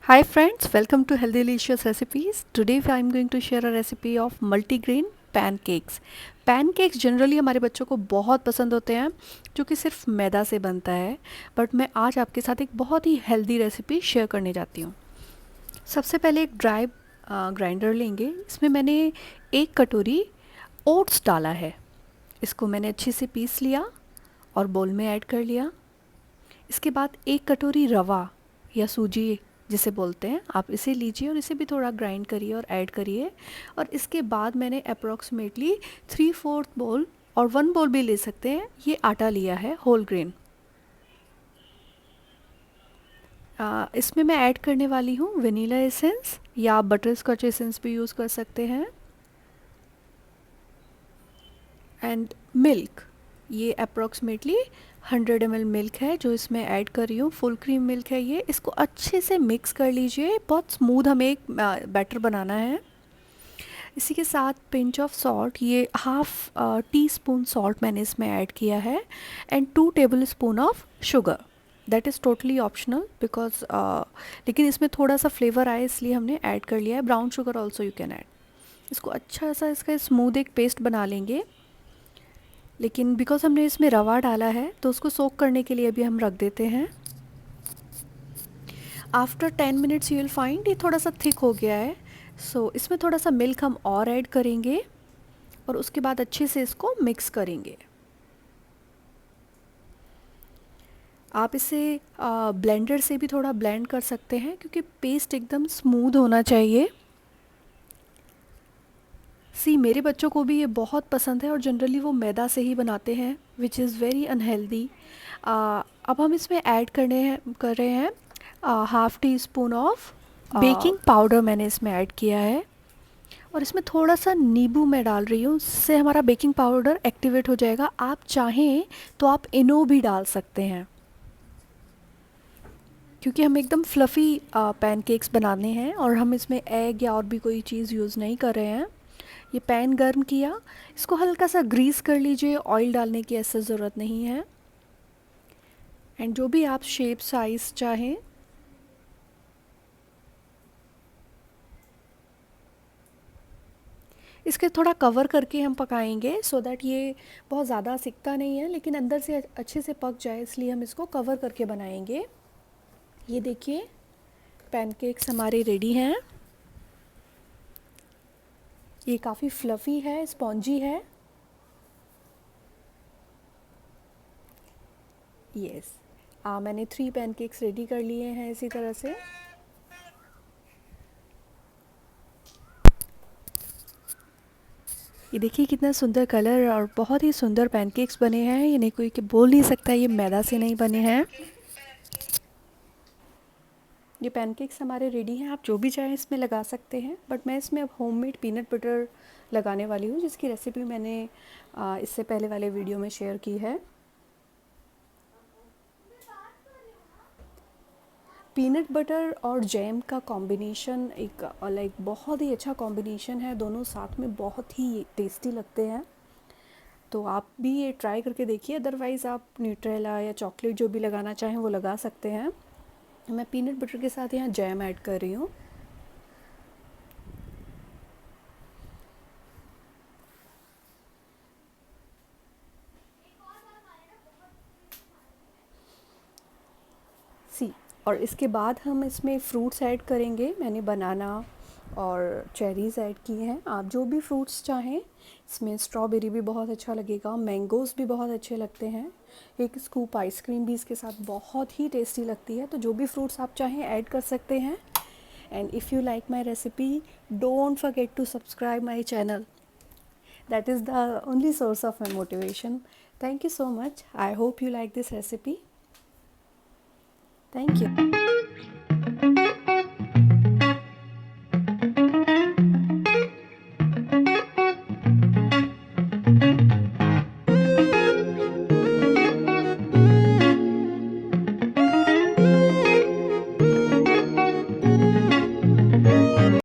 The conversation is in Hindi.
Hi friends, welcome to Healthylicious Recipes. Today I am going to share a recipe of multigrain pancakes. Pancakes generally हमारे बच्चों को बहुत पसंद होते हैं जो कि सिर्फ मैदा से बनता है, बट मैं आज आपके साथ एक बहुत ही हेल्दी रेसिपी शेयर करने जाती हूँ। सबसे पहले एक ड्राई ग्राइंडर लेंगे। इसमें मैंने 1 कटोरी ओट्स डाला है। इसको मैंने अच्छे से पीस लिया और बोल में ऐड कर लिया। इसके बाद 1 कटोरी रवा या सूजी जिसे बोलते हैं, आप इसे लीजिए और इसे भी थोड़ा ग्राइंड करिए और ऐड करिए। और इसके बाद मैंने अप्रॉक्सीमेटली 3/4 बोल और 1 बोल भी ले सकते हैं, ये आटा लिया है होल ग्रेन। इसमें मैं ऐड करने वाली हूँ वनीला एसेंस या आप बटर स्कॉच एसेंस भी यूज़ कर सकते हैं, एंड मिल्क। ये अप्रॉक्सीमेटली 100 ml मिल्क है जो इसमें ऐड कर रही हूँ। फुल क्रीम मिल्क है ये। इसको अच्छे से मिक्स कर लीजिए। बहुत स्मूथ हमें एक बैटर बनाना है। इसी के साथ पिंच ऑफ सॉल्ट, ये हाफ टी स्पून सॉल्ट मैंने इसमें ऐड किया है, and 2 table spoon of sugar. That is totally optional because लेकिन इसमें थोड़ा सा फ्लेवर आए इसलिए हमने ऐड कर लिया है। Brown sugar also you can add. इसको अच्छा सा इसका स्मूथ एक पेस्ट बना लेंगे, लेकिन बिकॉज हमने इसमें रवा डाला है तो उसको सोक करने के लिए अभी हम रख देते हैं। After 10 minutes you will find ये थोड़ा सा थिक हो गया है। सो इसमें थोड़ा सा मिल्क हम और ऐड करेंगे और उसके बाद अच्छे से इसको मिक्स करेंगे। आप इसे ब्लेंडर से भी थोड़ा ब्लेंड कर सकते हैं क्योंकि पेस्ट एकदम स्मूथ होना चाहिए। मेरे बच्चों को भी ये बहुत पसंद है और जनरली वो मैदा से ही बनाते हैं, विच इज़ वेरी अनहेल्दी। अब हम इसमें ऐड कर रहे हैं half tea spoon of baking powder मैंने इसमें ऐड किया है, और इसमें थोड़ा सा नींबू मैं डाल रही हूँ, जिससे हमारा बेकिंग पाउडर एक्टिवेट हो जाएगा। आप चाहें तो आप इनो भी डाल सकते हैं क्योंकि हम एकदम फ्लफ़ी पैनकेक्स बनाने हैं और हम इसमें एग या और भी कोई चीज़ यूज़ नहीं कर रहे हैं। ये पैन गर्म किया, इसको हल्का सा ग्रीस कर लीजिए। ऑयल डालने की ऐसे ज़रूरत नहीं है। एंड जो भी आप शेप साइज़ चाहें, इसके थोड़ा कवर करके हम पकाएंगे सो दैट ये बहुत ज़्यादा सिकता नहीं है लेकिन अंदर से अच्छे से पक जाए, इसलिए हम इसको कवर करके बनाएंगे। ये देखिए पैनकेक्स हमारे रेडी हैं। ये काफ़ी फ्लफ़ी है, स्पॉन्जी है। यस, मैंने 3 पैनकेक्स रेडी कर लिए हैं इसी तरह से। ये देखिए कितना सुंदर कलर और बहुत ही सुंदर पैनकेक्स बने हैं। ये नहीं कोई कि बोल नहीं सकता ये मैदा से नहीं बने हैं। ये पैनकेक्स हमारे रेडी हैं। आप जो भी चाहें इसमें लगा सकते हैं, बट मैं इसमें अब होममेड पीनट बटर लगाने वाली हूँ, जिसकी रेसिपी मैंने इससे पहले वाले वीडियो में शेयर की है। पीनट बटर और जैम का कॉम्बिनेशन एक लाइक बहुत ही अच्छा कॉम्बिनेशन है। दोनों साथ में बहुत ही टेस्टी लगते हैं, तो आप भी ये ट्राई करके देखिए। अदरवाइज़ आप न्यूट्रेला या चॉकलेट जो भी लगाना चाहें वो लगा सकते हैं। मैं पीनट बटर के साथ यहाँ जैम ऐड कर रही हूँ। और इसके बाद हम इसमें फ्रूट्स ऐड करेंगे। मैंने बनाना और चेरीज़ ऐड किए हैं। आप जो भी फ्रूट्स चाहें, इसमें स्ट्रॉबेरी भी बहुत अच्छा लगेगा, मैंगोज़ भी बहुत अच्छे लगते हैं। एक स्कूप आइसक्रीम भी इसके साथ बहुत ही टेस्टी लगती है। तो जो भी फ्रूट्स आप चाहें ऐड कर सकते हैं। And if you like my recipe, don't forget to subscribe my channel. That is the only source of my motivation. Thank you so much. I hope you like this recipe. Thank you.